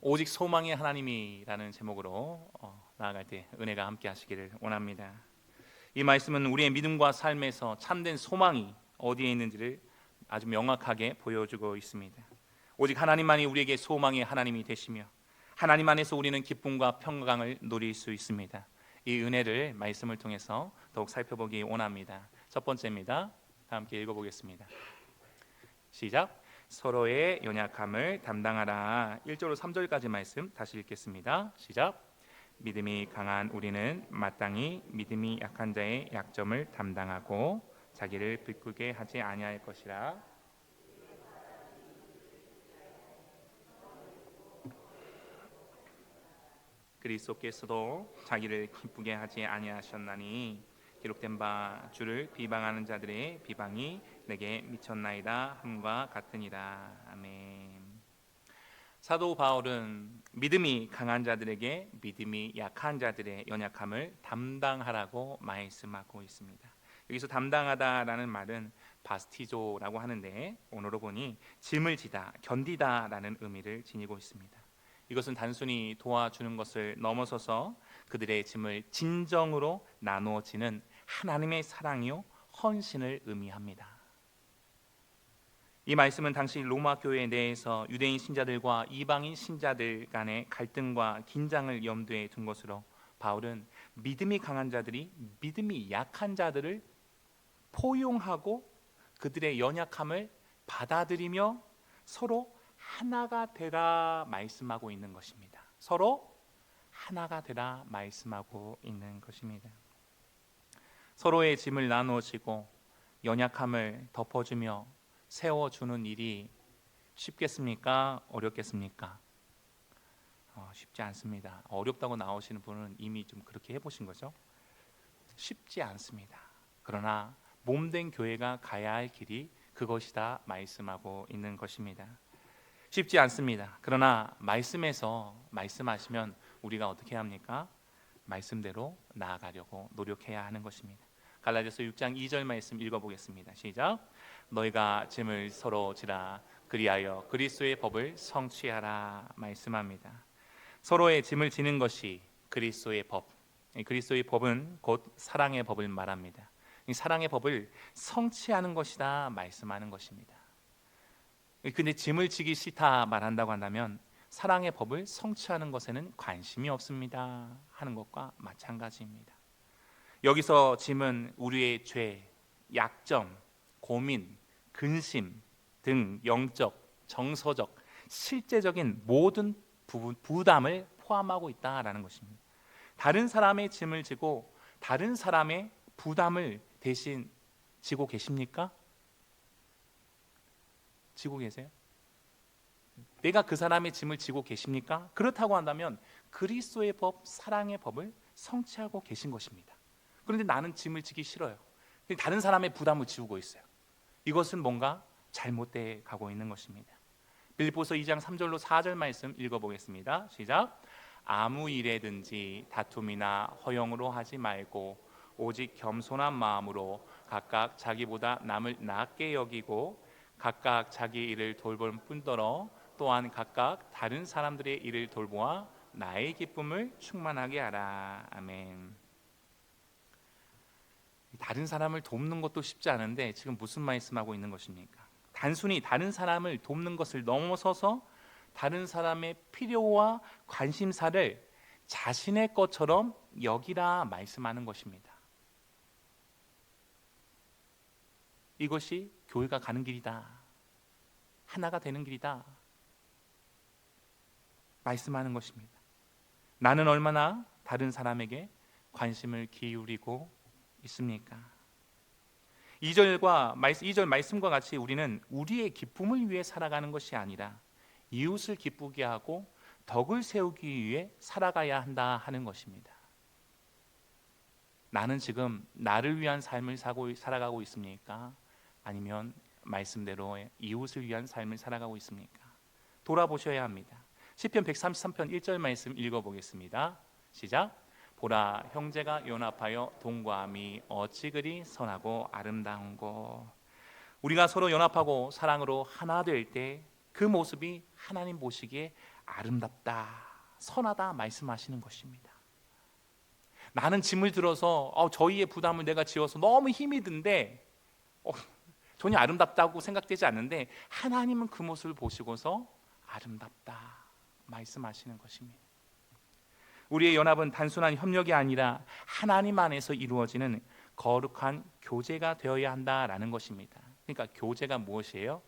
오직 소망의 하나님이라는 제목으로 나아갈 때 은혜가 함께 하시기를 원합니다. 이 말씀은 우리의 믿음과 삶에서 참된 소망이 어디에 있는지를 아주 명확하게 보여주고 있습니다. 오직 하나님만이 우리에게 소망의 하나님이 되시며 하나님 안에서 우리는 기쁨과 평강을 누릴 수 있습니다. 이 은혜를 말씀을 통해서 더욱 살펴보기 원합니다. 첫 번째입니다. 다 함께 읽어보겠습니다. 시작. 서로의 연약함을 담당하라. 1절로 3절까지 말씀 다시 읽겠습니다. 시작. 믿음이 강한 우리는 마땅히 믿음이 약한 자의 약점을 담당하고 자기를 비꾸게 하지 아니할 것이라. 그리스도께서도 자기를 기쁘게 하지 아니하셨나니 기록된 바 주를 비방하는 자들의 비방이 내게 미쳤나이다 함과 같으니라. 아멘. 사도 바울은 믿음이 강한 자들에게 믿음이 약한 자들의 연약함을 담당하라고 말씀하고 있습니다. 여기서 담당하다라는 말은 바스티조라고 하는데 오늘로 보니 짐을 지다, 견디다라는 의미를 지니고 있습니다. 이것은 단순히 도와주는 것을 넘어서서 그들의 짐을 진정으로 나누어지는 하나님의 사랑이요 헌신을 의미합니다. 이 말씀은 당시 로마 교회 내에서 유대인 신자들과 이방인 신자들 간의 갈등과 긴장을 염두에 둔 것으로 바울은 믿음이 강한 자들이 믿음이 약한 자들을 포용하고 그들의 연약함을 받아들이며 서로 하나가 되라 말씀하고 있는 것입니다. 서로 하나가 되라 말씀하고 있는 것입니다. 서로의 짐을 나누어지고 연약함을 덮어주며 세워주는 일이 쉽겠습니까? 어렵겠습니까? 쉽지 않습니다. 어렵다고 나오시는 분은 이미 좀 그렇게 해보신 거죠? 쉽지 않습니다. 그러나 몸된 교회가 가야 할 길이 그것이다 말씀하고 있는 것입니다. 쉽지 않습니다. 그러나 말씀에서 말씀하시면 우리가 어떻게 합니까? 말씀대로 나아가려고 노력해야 하는 것입니다. 갈라디아서 6장 2절 말씀 읽어보겠습니다. 시작. 너희가 짐을 서로 지라 그리하여 그리스도의 법을 성취하라 말씀합니다. 서로의 짐을 지는 것이 그리스도의 법. 그리스도의 법은 곧 사랑의 법을 말합니다. 이 사랑의 법을 성취하는 것이다 말씀하는 것입니다. 근데 짐을 지기 싫다 말한다고 한다면 사랑의 법을 성취하는 것에는 관심이 없습니다 하는 것과 마찬가지입니다. 여기서 짐은 우리의 죄, 약점, 고민, 근심 등 영적, 정서적, 실제적인 모든 부담을 포함하고 있다라는 것입니다. 다른 사람의 짐을 지고 다른 사람의 부담을 대신 지고 계십니까? 지고 계세요? 내가 그 사람의 짐을 지고 계십니까? 그렇다고 한다면 그리스도의 법, 사랑의 법을 성취하고 계신 것입니다. 그런데 나는 짐을 지기 싫어요. 다른 사람의 부담을 지우고 있어요. 이것은 뭔가 잘못되어 가고 있는 것입니다. 빌립보서 2장 3절로 4절 말씀 읽어보겠습니다. 시작. 아무 일에든지 다툼이나 허용으로 하지 말고 오직 겸손한 마음으로 각각 자기보다 남을 낮게 여기고 각각 자기 일을 돌볼 뿐더러 또한 각각 다른 사람들의 일을 돌보아 나의 기쁨을 충만하게 하라. 아멘. 다른 사람을 돕는 것도 쉽지 않은데 지금 무슨 말씀하고 있는 것입니까? 단순히 다른 사람을 돕는 것을 넘어서서 다른 사람의 필요와 관심사를 자신의 것처럼 여기라 말씀하는 것입니다. 이것이 교회가 가는 길이다. 하나가 되는 길이다. 말씀하는 것입니다. 나는 얼마나 다른 사람에게 관심을 기울이고 있습니까? 2절 말씀과 같이 우리는 우리의 기쁨을 위해 살아가는 것이 아니라 이웃을 기쁘게 하고 덕을 세우기 위해 살아가야 한다 하는 것입니다. 나는 지금 나를 위한 삶을 살아가고 있습니까? 아니면 말씀대로 이웃을 위한 삶을 살아가고 있습니까? 돌아보셔야 합니다. 시편 133편 1절 말씀 읽어보겠습니다. 시작. 보라, 형제가 연합하여 동거함이 어찌 그리 선하고 아름다운고. 우리가 서로 연합하고 사랑으로 하나 될 때 그 모습이 하나님 보시기에 아름답다, 선하다 말씀하시는 것입니다. 나는 짐을 들어서 저희의 부담을 내가 지어서 너무 힘이 든데 전혀 아름답다고 생각되지 않는데 하나님은 그 모습을 보시고서 아름답다 말씀하시는 것입니다. 우리의 연합은 단순한 협력이 아니라 하나님 안에서 이루어지는 거룩한 교제가 되어야 한다라는 것입니다. 그러니까 교제가 무엇이에요?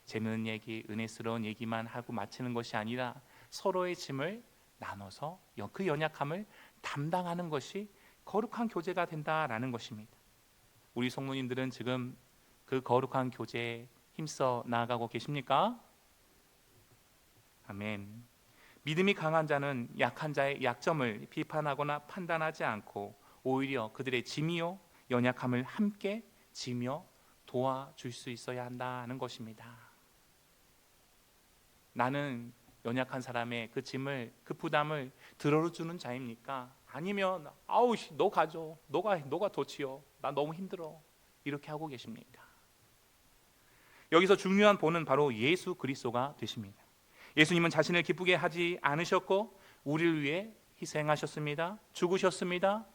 재미있는 얘기, 은혜스러운 얘기만 하고 마치는 것이 아니라 서로의 짐을 나눠서 그 연약함을 담당하는 것이 거룩한 교제가 된다라는 것입니다. 우리 성도님들은 지금 그 거룩한 교제에 힘써 나아가고 계십니까? 아멘. 믿음이 강한 자는 약한 자의 약점을 비판하거나 판단하지 않고 오히려 그들의 짐이요 연약함을 함께 지며 도와줄 수 있어야 한다는 것입니다. 나는 연약한 사람의 그 짐을, 그 부담을 들어주는 자입니까? 아니면 아우 너 가져, 너가 더 지어, 나 너무 힘들어, 이렇게 하고 계십니까? 여기서 중요한 본은 바로 예수 그리스도가 되십니다. 예수님은 자신을 기쁘게 하지 않으셨고 우리를 위해 희생하셨습니다. 죽으셨습니다.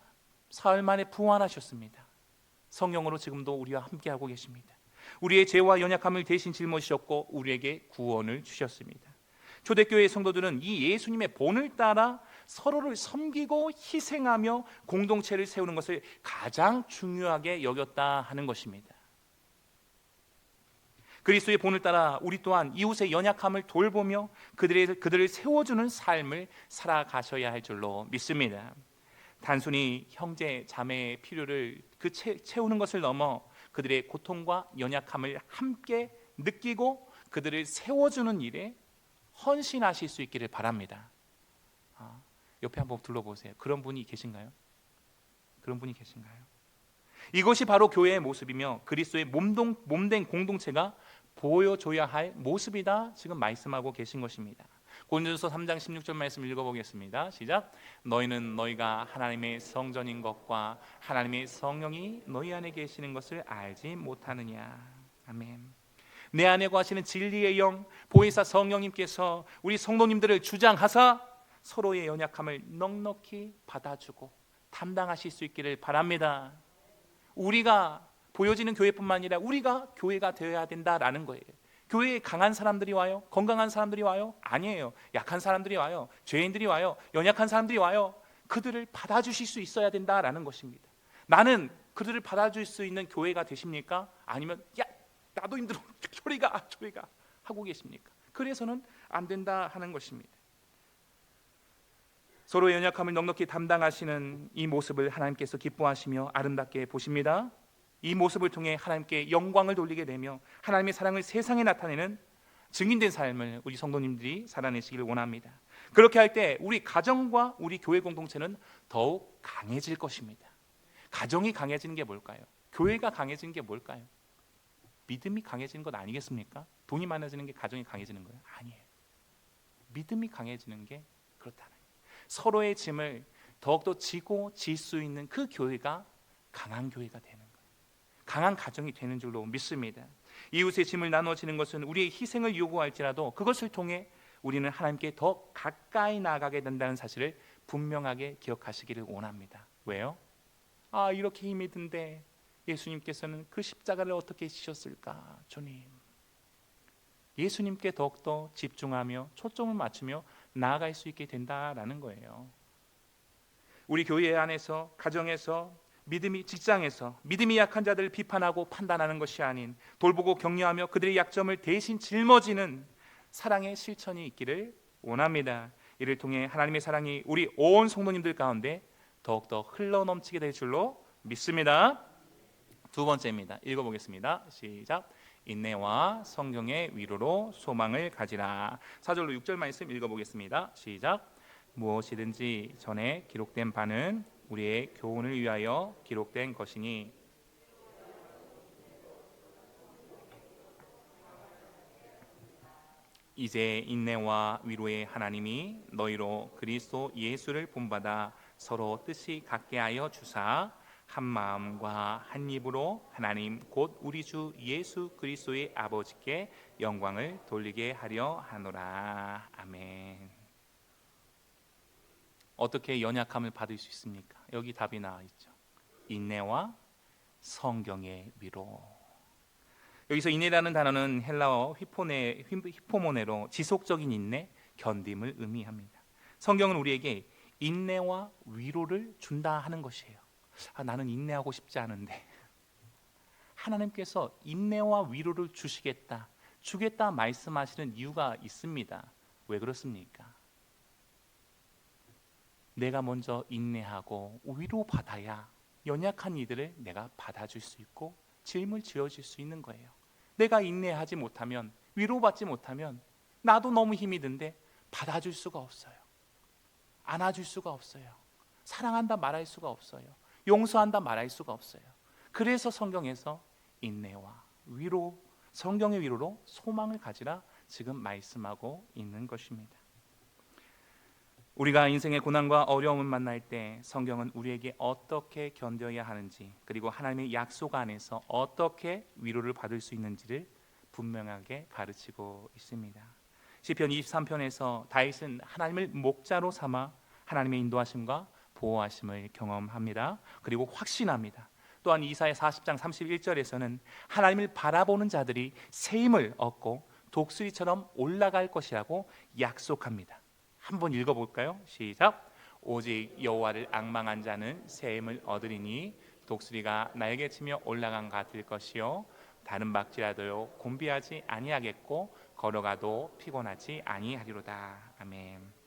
사흘 만에 부활하셨습니다. 성령으로 지금도 우리와 함께하고 계십니다. 우리의 죄와 연약함을 대신 짊어지셨고 우리에게 구원을 주셨습니다. 초대교회 성도들은 이 예수님의 본을 따라 서로를 섬기고 희생하며 공동체를 세우는 것을 가장 중요하게 여겼다 하는 것입니다. 그리스도의 본을 따라 우리 또한 이웃의 연약함을 돌보며 그들을 세워주는 삶을 살아가셔야 할 줄로 믿습니다. 단순히 형제 자매의 필요를 채우는 것을 넘어 그들의 고통과 연약함을 함께 느끼고 그들을 세워주는 일에 헌신하실 수 있기를 바랍니다. 옆에 한번 둘러보세요. 그런 분이 계신가요? 그런 분이 계신가요? 이것이 바로 교회의 모습이며 그리스도의 몸된 공동체가 보여줘야 할 모습이다 지금 말씀하고 계신 것입니다. 고린도전서 3장 16절 말씀 읽어보겠습니다. 시작. 너희는 너희가 하나님의 성전인 것과 하나님의 성령이 너희 안에 계시는 것을 알지 못하느냐. 아멘. 내 안에 거하시는 진리의 영 보혜사 성령님께서 우리 성도님들을 주장하사 서로의 연약함을 넉넉히 받아주고 담당하실 수 있기를 바랍니다. 우리가 보여지는 교회뿐만 아니라 우리가 교회가 되어야 된다라는 거예요. 교회에 강한 사람들이 와요? 건강한 사람들이 와요? 아니에요. 약한 사람들이 와요. 죄인들이 와요. 연약한 사람들이 와요. 그들을 받아주실 수 있어야 된다라는 것입니다. 나는 그들을 받아줄 수 있는 교회가 되십니까? 아니면 야 나도 힘들어 저리가 하고 계십니까? 그래서는 안 된다 하는 것입니다. 서로의 연약함을 넉넉히 담당하시는 이 모습을 하나님께서 기뻐하시며 아름답게 보십니다. 이 모습을 통해 하나님께 영광을 돌리게 되며 하나님의 사랑을 세상에 나타내는 증인된 삶을 우리 성도님들이 살아내시기를 원합니다. 그렇게 할 때 우리 가정과 우리 교회 공동체는 더욱 강해질 것입니다. 가정이 강해지는 게 뭘까요? 교회가 강해지는 게 뭘까요? 믿음이 강해지는 것 아니겠습니까? 돈이 많아지는 게 가정이 강해지는 거예요? 아니에요. 믿음이 강해지는 게 그렇다는 거예요. 서로의 짐을 더욱더 지고 질 수 있는 그 교회가 강한 교회가 되는 거예요. 강한 가정이 되는 줄로 믿습니다. 이웃의 짐을 나눠지는 것은 우리의 희생을 요구할지라도 그것을 통해 우리는 하나님께 더 가까이 나아가게 된다는 사실을 분명하게 기억하시기를 원합니다. 왜요? 이렇게 힘이 든데 예수님께서는 그 십자가를 어떻게 지셨을까? 주님, 예수님께 더욱더 집중하며 초점을 맞추며 나아갈 수 있게 된다라는 거예요. 우리 교회 안에서, 가정에서, 직장에서 믿음이 약한 자들을 비판하고 판단하는 것이 아닌 돌보고 격려하며 그들의 약점을 대신 짊어지는 사랑의 실천이 있기를 원합니다. 이를 통해 하나님의 사랑이 우리 온 성도님들 가운데 더욱더 흘러넘치게 될 줄로 믿습니다. 두 번째입니다. 읽어보겠습니다. 시작. 인내와 성경의 위로로 소망을 가지라. 4절로 6절 말씀 읽어보겠습니다. 시작. 무엇이든지 전에 기록된 바는 우리의 교훈을 위하여 기록된 것이니 이제 인내와 위로의 하나님이 너희로 그리스도 예수를 본받아 서로 뜻이 같게 하여 주사 한 마음과 한 입으로 하나님 곧 우리 주 예수 그리스도의 아버지께 영광을 돌리게 하려 하노라. 아멘. 어떻게 연약함을 받을 수 있습니까? 여기 답이 나와 있죠. 인내와 성경의 위로. 여기서 인내라는 단어는 헬라어 히포모네로 지속적인 인내, 견딤을 의미합니다. 성경은 우리에게 인내와 위로를 준다 하는 것이에요. 나는 인내하고 싶지 않은데 하나님께서 인내와 위로를 주겠다 말씀하시는 이유가 있습니다. 왜 그렇습니까? 내가 먼저 인내하고 위로받아야 연약한 이들을 내가 받아줄 수 있고 짐을 지어줄 수 있는 거예요. 내가 인내하지 못하면, 위로받지 못하면 나도 너무 힘이 든데 받아줄 수가 없어요. 안아줄 수가 없어요. 사랑한다 말할 수가 없어요. 용서한다 말할 수가 없어요. 그래서 성경에서 인내와 위로, 성경의 위로로 소망을 가지라 지금 말씀하고 있는 것입니다. 우리가 인생의 고난과 어려움을 만날 때 성경은 우리에게 어떻게 견뎌야 하는지, 그리고 하나님의 약속 안에서 어떻게 위로를 받을 수 있는지를 분명하게 가르치고 있습니다. 시편 23편에서 다윗은 하나님을 목자로 삼아 하나님의 인도하심과 보호하심을 경험합니다. 그리고 확신합니다. 또한 이사야 40장 31절에서는 하나님을 바라보는 자들이 새 힘을 얻고 독수리처럼 올라갈 것이라고 약속합니다. 한번 읽어볼까요? 시작. 오직 여호와를 앙망한 자는 새 힘을 얻으리니 독수리가 날개치며 올라간 같을 것이요 다른 박질라도요 곤비하지 아니하겠고 걸어가도 피곤하지 아니하리로다. 아멘.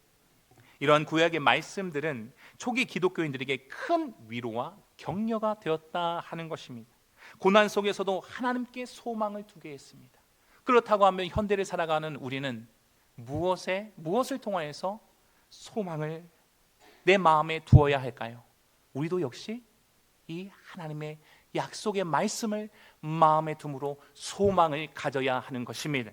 이러한 구약의 말씀들은 초기 기독교인들에게 큰 위로와 격려가 되었다 하는 것입니다. 고난 속에서도 하나님께 소망을 두게 했습니다. 그렇다고 하면 현대를 살아가는 우리는 무엇을 통하여서 소망을 내 마음에 두어야 할까요? 우리도 역시 이 하나님의 약속의 말씀을 마음에 둠으로 소망을 가져야 하는 것입니다.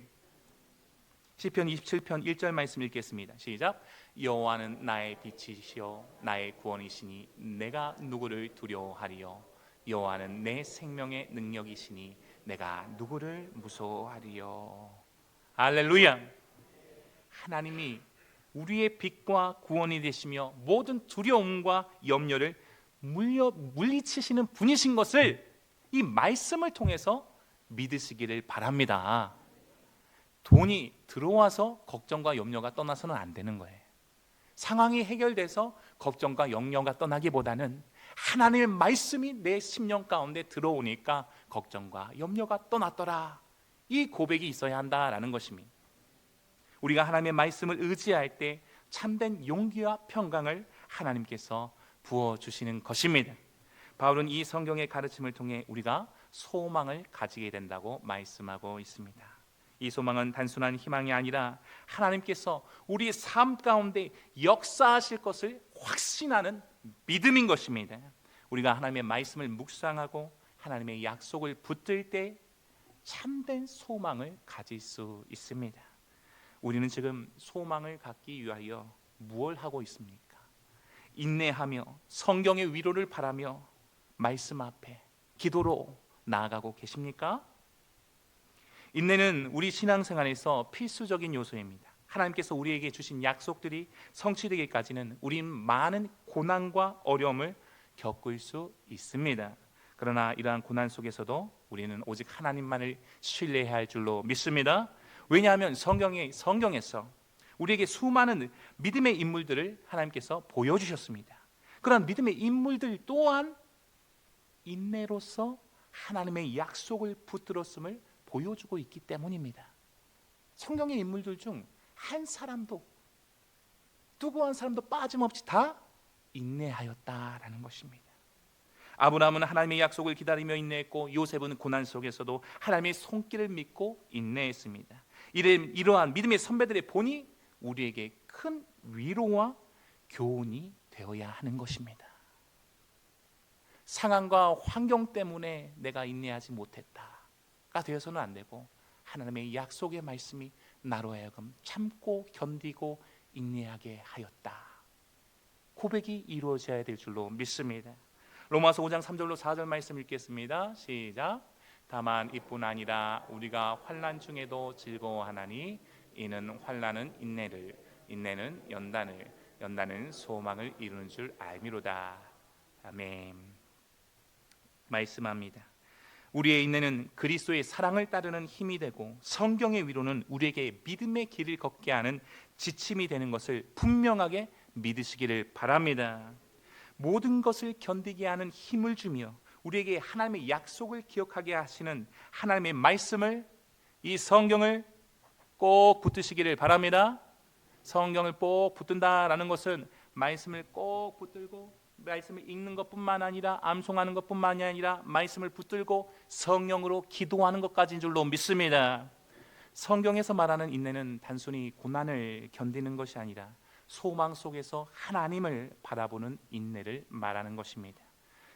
시편 27편 1절 말씀 읽겠습니다. 시작. 여호와는 나의 빛이시요 나의 구원이시니 내가 누구를 두려워하리요. 여호와는 내 생명의 능력이시니 내가 누구를 무서워하리요. 할렐루야. 하나님이 우리의 빛과 구원이 되시며 모든 두려움과 염려를 물리치시는 분이신 것을 이 말씀을 통해서 믿으시기를 바랍니다. 돈이 들어와서 걱정과 염려가 떠나서는 안 되는 거예요. 상황이 해결돼서 걱정과 염려가 떠나기보다는 하나님의 말씀이 내 심령 가운데 들어오니까 걱정과 염려가 떠났더라. 이 고백이 있어야 한다라는 것입니다. 우리가 하나님의 말씀을 의지할 때 참된 용기와 평강을 하나님께서 부어주시는 것입니다. 바울은 이 성경의 가르침을 통해 우리가 소망을 가지게 된다고 말씀하고 있습니다. 이 소망은 단순한 희망이 아니라 하나님께서 우리 삶 가운데 역사하실 것을 확신하는 믿음인 것입니다. 우리가 하나님의 말씀을 묵상하고 하나님의 약속을 붙들 때 참된 소망을 가질 수 있습니다. 우리는 지금 소망을 갖기 위하여 무엇을 하고 있습니까? 인내하며 성경의 위로를 바라며 말씀 앞에 기도로 나아가고 계십니까? 인내는 우리 신앙생활에서 필수적인 요소입니다. 하나님께서 우리에게 주신 약속들이 성취되기까지는 우린 많은 고난과 어려움을 겪을 수 있습니다. 그러나 이러한 고난 속에서도 우리는 오직 하나님만을 신뢰해야 할 줄로 믿습니다. 왜냐하면 성경에서 우리에게 수많은 믿음의 인물들을 하나님께서 보여주셨습니다. 그런 믿음의 인물들 또한 인내로서 하나님의 약속을 붙들었음을 보여주고 있기 때문입니다. 성경의 인물들 중 한 사람도, 누구 한 사람도 빠짐없이 다 인내하였다라는 것입니다. 아브라함은 하나님의 약속을 기다리며 인내했고, 요셉은 고난 속에서도 하나님의 손길을 믿고 인내했습니다. 이러한 믿음의 선배들의 본이 우리에게 큰 위로와 교훈이 되어야 하는 것입니다. 상황과 환경 때문에 내가 인내하지 못했다가 되어서는 안 되고, 하나님의 약속의 말씀이 나로 하여금 참고 견디고 인내하게 하였다, 고백이 이루어져야 될 줄로 믿습니다. 로마서 5장 3절로 4절 말씀 읽겠습니다. 시작. 다만 이뿐 아니라 우리가 환난 중에도 즐거워하나니 이는 환난은 인내를, 인내는 연단을, 연단은 소망을 이루는 줄 알미로다. 아멘. 말씀합니다. 우리의 인내는 그리스도의 사랑을 따르는 힘이 되고 성경의 위로는 우리에게 믿음의 길을 걷게 하는 지침이 되는 것을 분명하게 믿으시기를 바랍니다. 모든 것을 견디게 하는 힘을 주며 우리에게 하나님의 약속을 기억하게 하시는 하나님의 말씀을, 이 성경을 꼭 붙드시기를 바랍니다. 성경을 꼭 붙든다라는 것은 말씀을 꼭 붙들고 말씀을 읽는 것뿐만 아니라 암송하는 것뿐만이 아니라 말씀을 붙들고 성령으로 기도하는 것까지인 줄로 믿습니다. 성경에서 말하는 인내는 단순히 고난을 견디는 것이 아니라 소망 속에서 하나님을 바라보는 인내를 말하는 것입니다.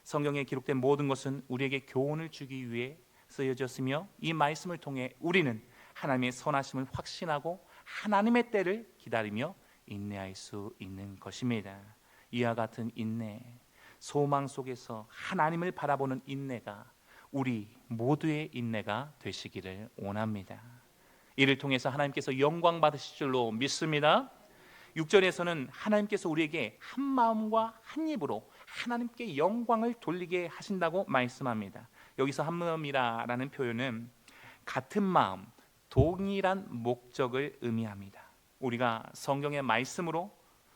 성경에 기록된 모든 것은 우리에게 교훈을 주기 위해 쓰여졌으며 이 말씀을 통해 우리는 하나님의 선하심을 확신하고 하나님의 때를 기다리며 인내할 수 있는 것입니다. 이와 같은 인내, 소망 속에서 하나님을 바라보는 인내가 우리 모두의 인내가 되시기를 원합니다. 이를 통해서 하나님께서 영광 받으실 줄로 믿습니다. 6절에서는 하나님께서 우리에게 한 마음과 한 입으로 하나님께 영광을 돌리게 하신다고 말씀합니다. 여기서 한 마음이라는 표현은 같은 마음, 동일한 목적을 의미합니다. 우리가 성경의 말씀으로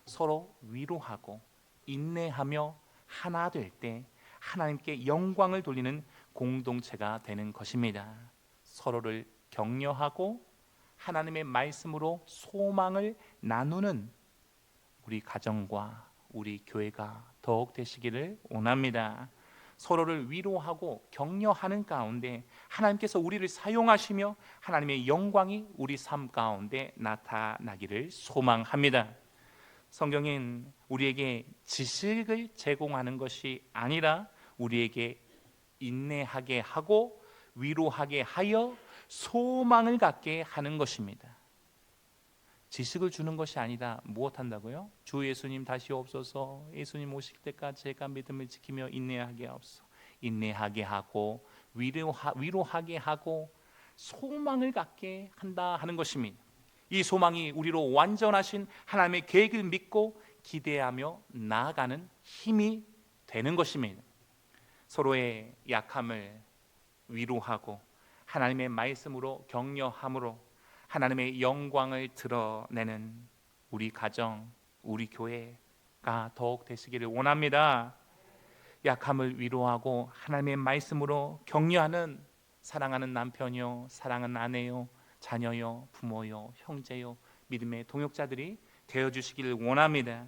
서로 위로하고 인내하며 하나 될 때 하나님께 영광을 돌리는 공동체가 되는 것입니다. 서로를 격려하고 하나님의 말씀으로 소망을 나누는 우리 가정과 우리 교회가 더욱 되시기를 원합니다. 서로를 위로하고 격려하는 가운데 하나님께서 우리를 사용하시며 하나님의 영광이 우리 삶 가운데 나타나기를 소망합니다. 성경은 우리에게 지식을 제공하는 것이 아니라 우리에게 인내하게 하고 위로하게 하여 소망을 갖게 하는 것입니다. 지식을 주는 것이 아니라 무엇 한다고요? 주 예수님 다시 오옵소서. 예수님 오실 때까지 제가 믿음을 지키며 인내하게 하옵소서. 인내하게 하고 위로하게 하고 소망을 갖게 한다 하는 것입니다. 이 소망이 우리로 완전하신 하나님의 계획을 믿고 기대하며 나아가는 힘이 되는 것입니다. 서로의 약함을 위로하고 하나님의 말씀으로 격려함으로 하나님의 영광을 드러내는 우리 가정, 우리 교회가 더욱 되시기를 원합니다. 약함을 위로하고 하나님의 말씀으로 격려하는 사랑하는 남편이요, 사랑하는 아내요, 자녀요, 부모요, 형제요, 믿음의 동역자들이 되어주시기를 원합니다.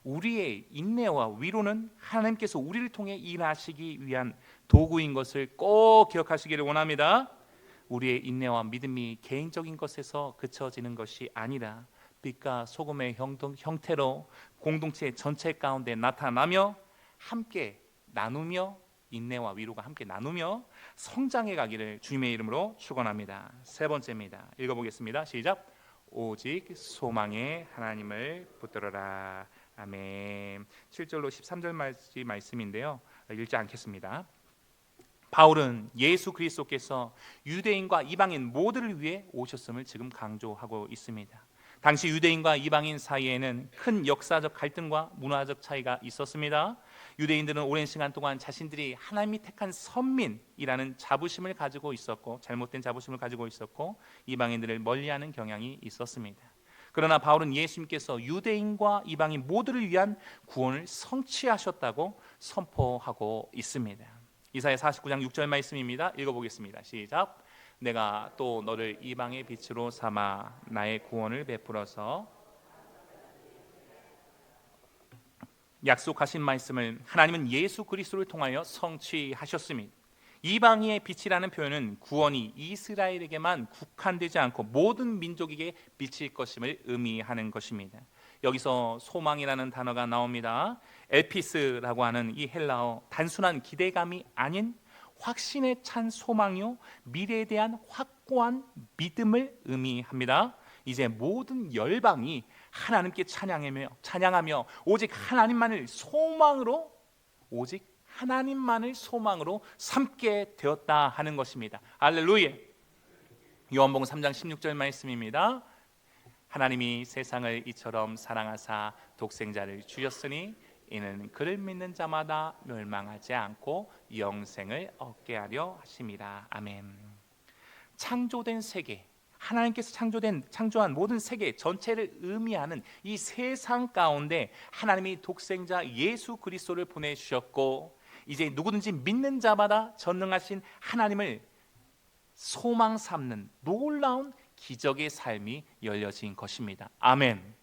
우리의 인내와 위로는 하나님께서 우리를 통해 일하시기 위한 도구인 것을 꼭 기억하시기를 원합니다. 우리의 인내와 믿음이 개인적인 것에서 그쳐지는 것이 아니라 빛과 소금의 형태로 공동체 전체 가운데 나타나며 함께 나누며 인내와 위로가 함께 나누며 성장해 가기를 주님의 이름으로 축원합니다. 세 번째입니다. 읽어보겠습니다. 시작. 오직 소망의 하나님을 붙들어라. 아멘. 7절로 13절 말씀인데요. 읽지 않겠습니다. 바울은 예수 그리스도께서 유대인과 이방인 모두를 위해 오셨음을 지금 강조하고 있습니다. 당시 유대인과 이방인 사이에는 큰 역사적 갈등과 문화적 차이가 있었습니다. 유대인들은 오랜 시간 동안 자신들이 하나님이 택한 선민이라는 자부심을 가지고 있었고, 잘못된 자부심을 가지고 있었고, 이방인들을 멀리하는 경향이 있었습니다. 그러나 바울은 예수님께서 유대인과 이방인 모두를 위한 구원을 성취하셨다고 선포하고 있습니다. 이사야 49장 6절 말씀입니다. 읽어보겠습니다. 시작. 내가 또 너를 이방의 빛으로 삼아 나의 구원을 베풀어서, 약속하신 말씀을 하나님은 예수 그리스도를 통하여 성취하셨습니다. 이방의 빛이라는 표현은 구원이 이스라엘에게만 국한되지 않고 모든 민족에게 비칠 것임을 의미하는 것입니다. 여기서 소망이라는 단어가 나옵니다. 엘피스라고 하는 이 헬라어, 단순한 기대감이 아닌 확신에 찬 소망이요, 미래에 대한 확고한 믿음을 의미합니다. 이제 모든 열방이 하나님께 찬양하며 오직 하나님만을 소망으로 오직 하나님만을 소망으로 삼게 되었다 하는 것입니다. 할렐루야. 요한복음 3장 16절 말씀입니다. 하나님이 세상을 이처럼 사랑하사 독생자를 주셨으니 이는 그를 믿는 자마다 멸망하지 않고 영생을 얻게 하려 하심이라. 아멘. 창조된 세계, 하나님께서 창조한 모든 세계 전체를 의미하는 이 세상 가운데 하나님이 독생자 예수 그리스도를 보내주셨고, 이제 누구든지 믿는 자마다 전능하신 하나님을 소망 삼는 놀라운 기적의 삶이 열려진 것입니다. 아멘.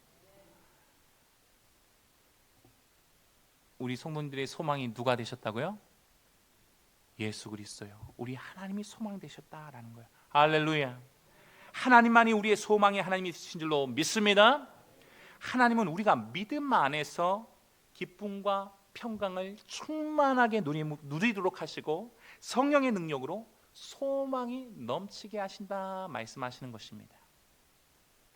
우리 성도님들의 소망이 누가 되셨다고요? 예수 그리스도요. 우리 하나님이 소망 되셨다라는 거예요. 할렐루야. 하나님만이 우리의 소망의 하나님이 되신 줄로 믿습니다. 하나님은 우리가 믿음 안에서 기쁨과 평강을 충만하게 누리도록 하시고 성령의 능력으로 소망이 넘치게 하신다 말씀하시는 것입니다.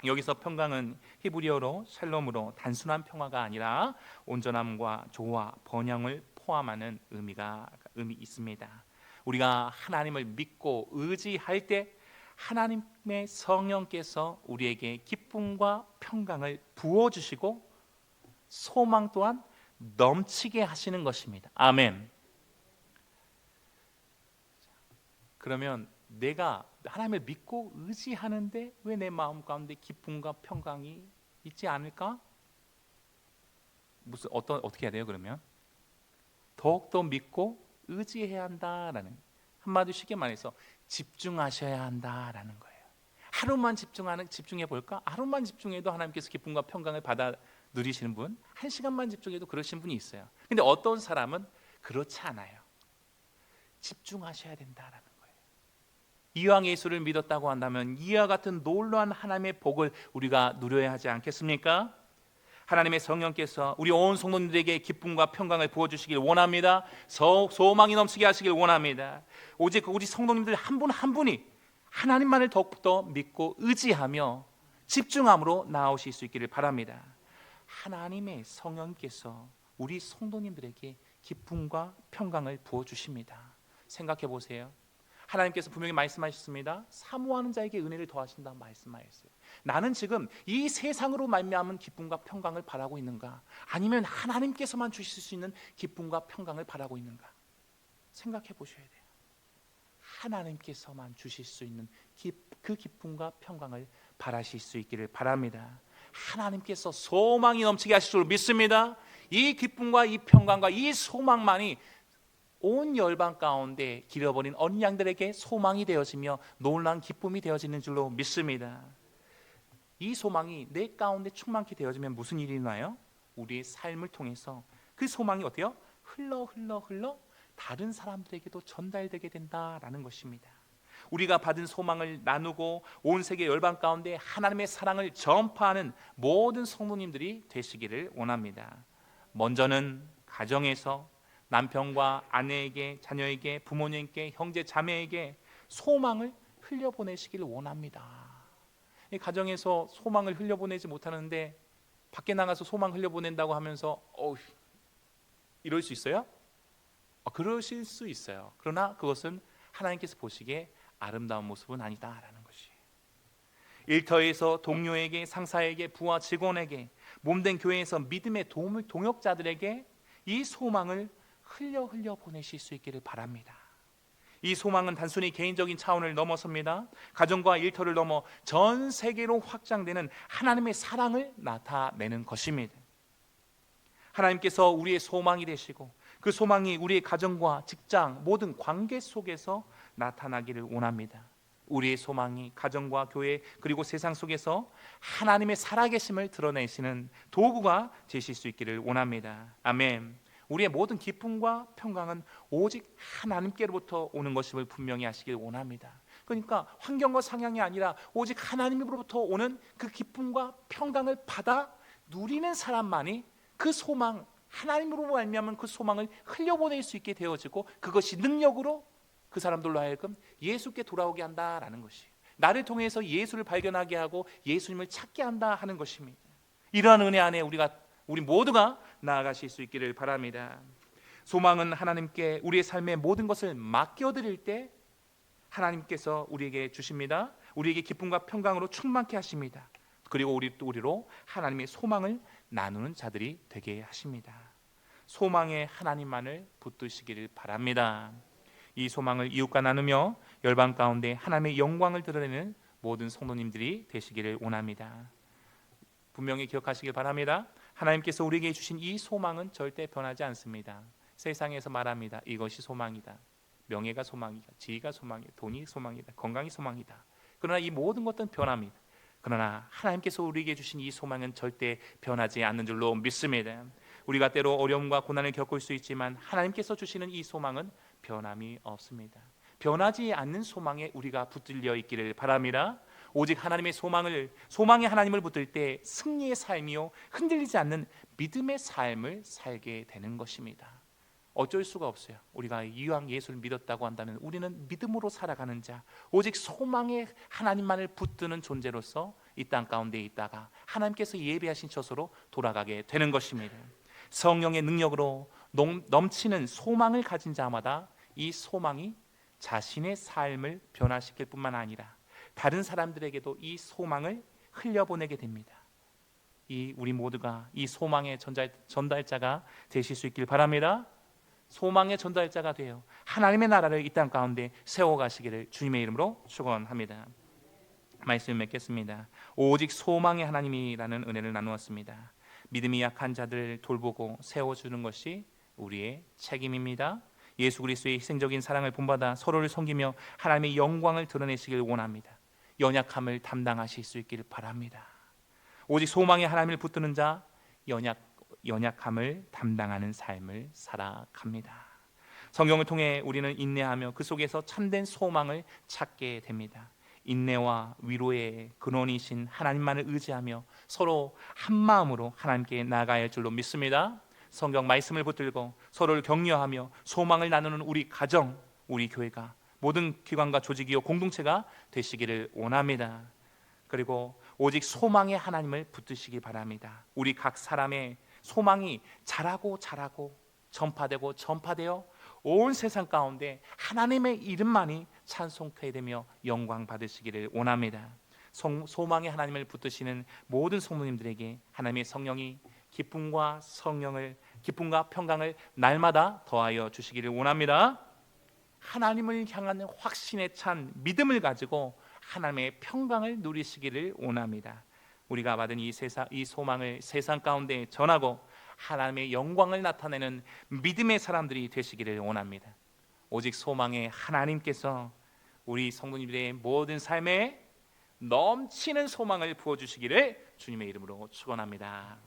여기서 평강은 히브리어로 샬롬으로 단순한 평화가 아니라 온전함과 조화, 번영을 포함하는 의미 있습니다. 우리가 하나님을 믿고 의지할 때 하나님의 성령께서 우리에게 기쁨과 평강을 부어주시고 소망 또한 넘치게 하시는 것입니다. 아멘. 그러면 내가 하나님을 믿고 의지하는데 왜 내 마음 가운데 기쁨과 평강이 있지 않을까? 어떻게 해야 돼요? 그러면 더욱더 믿고 의지해야 한다라는, 한마디로 쉽게 말해서 집중하셔야 한다라는 거예요. 하루만 집중해 볼까? 하루만 집중해도 하나님께서 기쁨과 평강을 받아 누리시는 분, 1시간만 집중해도 그러신 분이 있어요. 근데 어떤 사람은 그렇지 않아요. 집중하셔야 된다라는 거예요. 이왕 예수를 믿었다고 한다면 이와 같은 놀라운 하나님의 복을 우리가 누려야 하지 않겠습니까? 하나님의 성령께서 우리 온 성도님들에게 기쁨과 평강을 부어주시길 원합니다. 소망이 넘치게 하시길 원합니다. 오직 우리 성도님들 한 분 한 분이 하나님만을 더욱더 믿고 의지하며 집중함으로 나아오실 수 있기를 바랍니다. 하나님의 성령께서 우리 성도님들에게 기쁨과 평강을 부어주십니다. 생각해 보세요. 하나님께서 분명히 말씀하셨습니다. 사모하는 자에게 은혜를 더하신다 말씀하셨어요. 나는 지금 이 세상으로 말미암은 기쁨과 평강을 바라고 있는가? 아니면 하나님께서만 주실 수 있는 기쁨과 평강을 바라고 있는가? 생각해 보셔야 돼요. 하나님께서만 주실 수 있는 그 기쁨과 평강을 바라실 수 있기를 바랍니다. 하나님께서 소망이 넘치게 하실 줄 믿습니다. 이 기쁨과 이 평강과 이 소망만이 온 열방 가운데 길어버린 어린 양들에게 소망이 되어지며 놀라운 기쁨이 되어지는 줄로 믿습니다. 이 소망이 내 가운데 충만케 되어지면 무슨 일이 나요? 우리의 삶을 통해서 그 소망이 어때요? 흘러 다른 사람들에게도 전달되게 된다라는 것입니다. 우리가 받은 소망을 나누고 온 세계 열방 가운데 하나님의 사랑을 전파하는 모든 성도님들이 되시기를 원합니다. 먼저는 가정에서 남편과 아내에게, 자녀에게, 부모님께, 형제 자매에게 소망을 흘려보내시길 원합니다. 이 가정에서 소망을 흘려보내지 못하는데 밖에 나가서 소망 흘려보낸다고 하면서 이럴 수 있어요? 그러실 수 있어요. 그러나 그것은 하나님께서 보시기에 아름다운 모습은 아니다라는 것이. 일터에서 동료에게, 상사에게, 부하 직원에게, 몸된 교회에서 믿음의 동역자들에게 이 소망을 흘려 보내실 수 있기를 바랍니다. 이 소망은 단순히 개인적인 차원을 넘어섭니다. 가정과 일터를 넘어 전 세계로 확장되는 하나님의 사랑을 나타내는 것입니다. 하나님께서 우리의 소망이 되시고 그 소망이 우리의 가정과 직장 모든 관계 속에서 나타나기를 원합니다. 우리의 소망이 가정과 교회 그리고 세상 속에서 하나님의 살아계심을 드러내시는 도구가 되실 수 있기를 원합니다. 아멘. 우리의 모든 기쁨과 평강은 오직 하나님께로부터 오는 것임을 분명히 하시길 원합니다. 그러니까 환경과 상황이 아니라 오직 하나님으로부터 오는 그 기쁨과 평강을 받아 누리는 사람만이 그 소망, 하나님으로 말미암은 그 소망을 흘려보낼 수 있게 되어지고 그것이 능력으로 그 사람들로 하여금 예수께 돌아오게 한다라는 것이, 나를 통해서 예수를 발견하게 하고 예수님을 찾게 한다 하는 것입니다. 이러한 은혜 안에 우리 모두가 나아가실 수 있기를 바랍니다. 소망은 하나님께 우리의 삶의 모든 것을 맡겨드릴 때 하나님께서 우리에게 주십니다. 우리에게 기쁨과 평강으로 충만케 하십니다. 그리고 우리로 하나님의 소망을 나누는 자들이 되게 하십니다. 소망의 하나님만을 붙드시기를 바랍니다. 이 소망을 이웃과 나누며 열방 가운데 하나님의 영광을 드러내는 모든 성도님들이 되시기를 원합니다. 분명히 기억하시길 바랍니다. 하나님께서 우리에게 주신 이 소망은 절대 변하지 않습니다. 세상에서 말합니다. 이것이 소망이다. 명예가 소망이다. 지위가 소망이다. 돈이 소망이다. 건강이 소망이다. 그러나 이 모든 것들은 변합니다. 그러나 하나님께서 우리에게 주신 이 소망은 절대 변하지 않는 줄로 믿습니다. 우리가 때로 어려움과 고난을 겪을 수 있지만 하나님께서 주시는 이 소망은 변함이 없습니다. 변하지 않는 소망에 우리가 붙들려 있기를 바랍니다. 오직 하나님의 소망의 하나님을 붙들 때 승리의 삶이요 흔들리지 않는 믿음의 삶을 살게 되는 것입니다. 어쩔 수가 없어요. 우리가 이왕 예수를 믿었다고 한다면 우리는 믿음으로 살아가는 자, 오직 소망의 하나님만을 붙드는 존재로서 이 땅 가운데 있다가 하나님께서 예비하신 처소로 돌아가게 되는 것입니다. 성령의 능력으로 넘치는 소망을 가진 자마다 이 소망이 자신의 삶을 변화시킬 뿐만 아니라 다른 사람들에게도 이 소망을 흘려보내게 됩니다. 우리 모두가 이 소망의 전달자가 되실 수 있길 바랍니다. 소망의 전달자가 되어 하나님의 나라를 이 땅 가운데 세워가시기를 주님의 이름으로 축원합니다. 말씀 맺겠습니다. 오직 소망의 하나님이라는 은혜를 나누었습니다. 믿음이 약한 자들을 돌보고 세워주는 것이 우리의 책임입니다. 예수 그리스도의 희생적인 사랑을 본받아 서로를 섬기며 하나님의 영광을 드러내시길 원합니다. 연약함을 담당하실 수 있기를 바랍니다. 오직 소망의 하나님을 붙드는 자, 연약함을 담당하는 삶을 살아갑니다. 성경을 통해 우리는 인내하며 그 속에서 참된 소망을 찾게 됩니다. 인내와 위로의 근원이신 하나님만을 의지하며 서로 한 마음으로 하나님께 나아가야 할 줄로 믿습니다. 성경 말씀을 붙들고 서로를 격려하며 소망을 나누는 우리 가정, 우리 교회가 모든 기관과 조직이요 공동체가 되시기를 원합니다. 그리고 오직 소망의 하나님을 붙드시기 바랍니다. 우리 각 사람의 소망이 자라고 전파되어 온 세상 가운데 하나님의 이름만이 찬송케 되며 영광 받으시기를 원합니다. 소망의 하나님을 붙드시는 모든 성도님들에게 하나님의 성령이 기쁨과 평강을 날마다 더하여 주시기를 원합니다. 하나님을 향한 확신에 찬 믿음을 가지고 하나님의 평강을 누리시기를 원합니다. 우리가 받은 이 소망을 세상 가운데 전하고 하나님의 영광을 나타내는 믿음의 사람들이 되시기를 원합니다. 오직 소망의 하나님께서 우리 성도님들의 모든 삶에 넘치는 소망을 부어주시기를 주님의 이름으로 축원합니다.